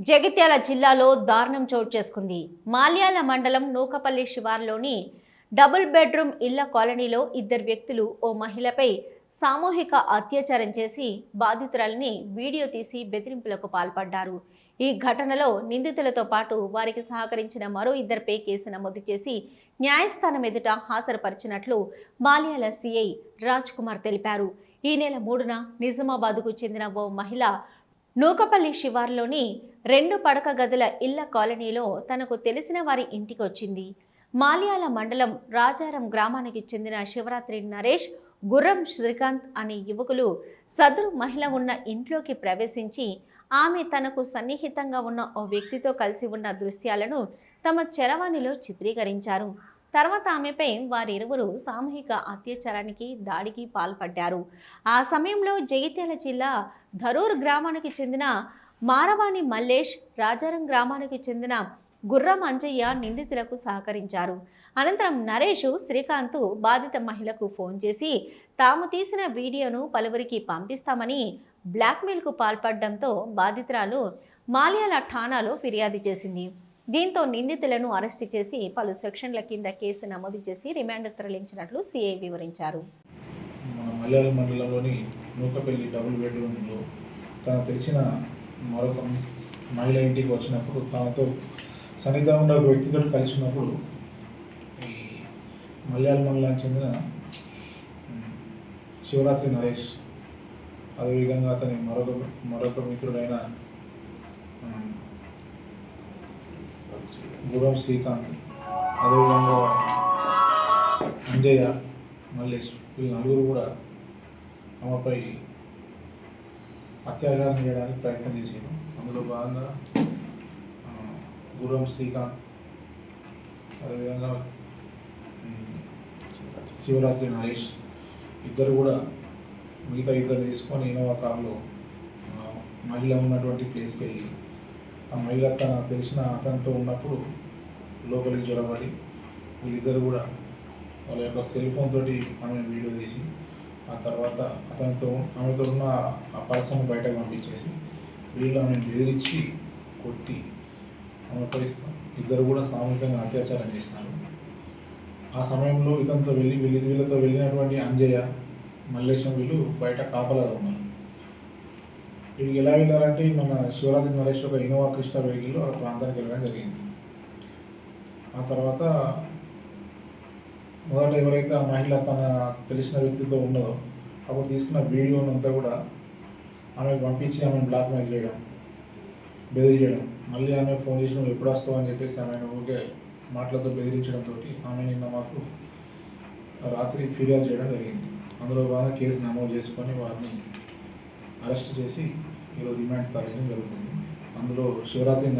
జగిత్యాల జిల్లాలో దారుణం చోటు చేసుకుంది. మాల్యాల మండలం నూకపల్లి శివార్లోని డబుల్ బెడ్రూమ్ ఇళ్ల కాలనీలో ఇద్దరు వ్యక్తులు ఓ మహిళపై సామూహిక అత్యాచారం చేసి బాధితురాలిని వీడియో తీసి బెదిరింపులకు పాల్పడ్డారు. ఈ ఘటనలో నిందితులతో పాటు వారికి సహకరించిన మరో ఇద్దరిపై కేసు నమోదు చేసి న్యాయస్థానం ఎదుట హాజరుపరిచినట్లు మాల్యాల సిఐ రాజ్ కుమార్ తెలిపారు. ఈ నెల 3న నిజామాబాద్కు చెందిన ఓ మహిళ నూకపల్లి శివార్లోని 2 పడక గదుల ఇళ్ల కాలనీలో తనకు తెలిసిన వారి ఇంటికి వచ్చింది. మాల్యాల మండలం రాజారం గ్రామానికి చెందిన శివరాత్రి నరేష్, గుర్రం శ్రీకాంత్ అనే యువకులు సదరు మహిళ ఉన్న ఇంట్లోకి ప్రవేశించి ఆమె తనకు సన్నిహితంగా ఉన్న ఓ వ్యక్తితో కలిసి ఉన్న దృశ్యాలను తమ చరవాణిలో చిత్రీకరించారు. తర్వాత ఆమెపై వారిరువురు సామూహిక అత్యాచారానికి దాడికి పాల్పడ్డారు. ఆ సమయంలో జగిత్యాల జిల్లా ధరూర్ గ్రామానికి చెందిన మారవాణి మల్లేష్, రాజారం గ్రామానికి చెందిన గుర్రం అంజయ్య నిందితులకు సహకరించారు. అనంతరం నరేష్, శ్రీకాంత్ బాధిత మహిళకు ఫోన్ చేసి తాము తీసిన వీడియోను పలువురికి పంపిస్తామని బ్లాక్మెయిల్కు పాల్పడడంతో బాధితురాలు మాల్యాల ఠాణాలో ఫిర్యాదు చేసింది. దీంతో నిందితులను అరెస్టు చేసి పలు సెక్షన్ల కింద కేసు నమోదు చేసి రిమాండ్ తరలించినట్లు సిఐ వివరించారు. మన మల్యాల మండలంలోని నూకపల్లి డబుల్ బెడ్రూమ్లో తనకు తెలిసిన మరొక మహిళ ఇంటికి వచ్చినప్పుడు తనతో సన్నిహితంగా ఉన్న ఒక వ్యక్తితో కలిసి ఉన్నప్పుడు ఈ మల్యాల మండలానికి చెందిన శివరాత్రి నరేష్, అదేవిధంగా అతని మరొక మిత్రుడైన గుర్రం శ్రీకాంత్, అదేవిధంగా అంజయ్య, మల్లేష్, వీళ్ళు నలుగురు కూడా ఆమెపై అత్యాచారం చేయడానికి ప్రయత్నం చేశారు. అందులో భాగంగా గుర్రం శ్రీకాంత్, అదేవిధంగా శివరాత్రి నరేష్ ఇద్దరు కూడా మిగతా ఇద్దరు తీసుకొని ఇన్నోవా కారులో మహిళ ఉన్నటువంటి ప్లేస్కి వెళ్ళి ఆ మహిళ తన తెలిసిన అతనితో ఉన్నప్పుడు లోపలికి జొరబడి వీళ్ళిద్దరు కూడా వాళ్ళ యొక్క సెల్ ఫోన్ తోటి ఆమె వీడియో తీసి ఆ తర్వాత ఆమెతో ఉన్న ఆ పర్సన్ బయటకు పంపించేసి వీళ్ళు ఆమెను బెదిరించి కొట్టి ఆమెపై ఇద్దరు కూడా సామూహికంగా అత్యాచారం చేసినారు. ఆ సమయంలో వీళ్ళతో వెళ్ళినటువంటి అంజయ్య, మల్లేశం వీళ్ళు బయట కాపలాగా ఉన్నారు. వీళ్ళకి ఎలా వెళ్ళారంటే మన శివరాత్రి నరేష్ ఒక ఇన్నోవా క్రిస్టా వెహికల్లో ఆ ప్రాంతానికి వెళ్ళడం జరిగింది. ఆ తర్వాత మొదట ఎవరైతే ఆ మహిళ తన తెలిసిన వ్యక్తితో ఉన్నదో అప్పుడు తీసుకున్న వీడియోనంతా కూడా ఆమెకు పంపించి ఆమెను బ్లాక్మెయిల్ చేయడం, బెదిరించడం, మళ్ళీ ఆమె ఫోన్ చేసి నువ్వు ఎప్పుడు వస్తావు అని చెప్పేసి ఆమెను ఊరికే మాటలతో బెదిరించడంతో ఆమె నిన్న మాకు రాత్రి ఫిర్యాదు చేయడం జరిగింది. అందులో బాగా కేసు నమోదు చేసుకొని వారిని అరెస్ట్ చేసి ఈరోజు రిమాండ్ తరలించడం జరుగుతుంది. అందులో శివరాత్రి నరేష్